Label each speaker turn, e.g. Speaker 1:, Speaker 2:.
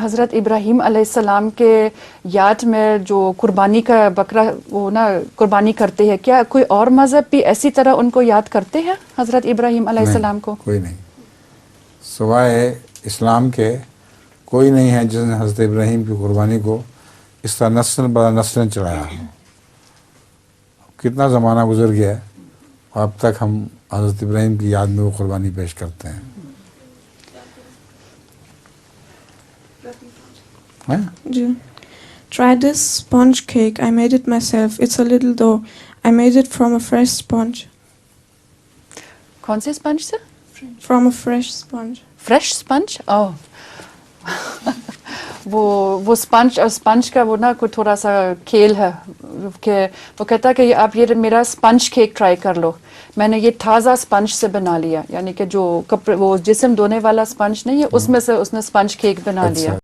Speaker 1: हज़रत इब्राहीम अलैहिस्सलाम के याद में जो कुर्बानी का बकरा वो ना कुर्बानी करते हैं, क्या कोई और मज़हब भी ऐसी तरह उनको याद करते हैं हज़रत इब्राहीम अलैहिस्सलाम को?
Speaker 2: कोई नहीं, सिवाय इस्लाम के कोई नहीं है जिसने हज़रत इब्राहीम की कुर्बानी को इस तरह नस्ल बड़ा नस्लन चलाया। कितना ज़माना गुजर गया है और अब तक हम हज़रत इब्राहीम की याद में वो कुर्बानी पेश करते हैं।
Speaker 3: जी। Try this sponge cake. I made it myself. It's a little dough. I made it from a fresh sponge.
Speaker 1: कौन से स्पंज से?
Speaker 3: From a fresh sponge.
Speaker 1: Fresh sponge? Oh वो स्पंज और स्पंज का वो ना कोई थोड़ा सा खेल है कि वो कहता है कि आप ये मेरा स्पंज केक ट्राई कर लो, मैंने ये ताज़ा स्पंज से बना लिया, यानी कि जो कपड़े वो जिस्म धोने वाला स्पंज नहीं है उसमें से उसने स्पंज केक बना लिया।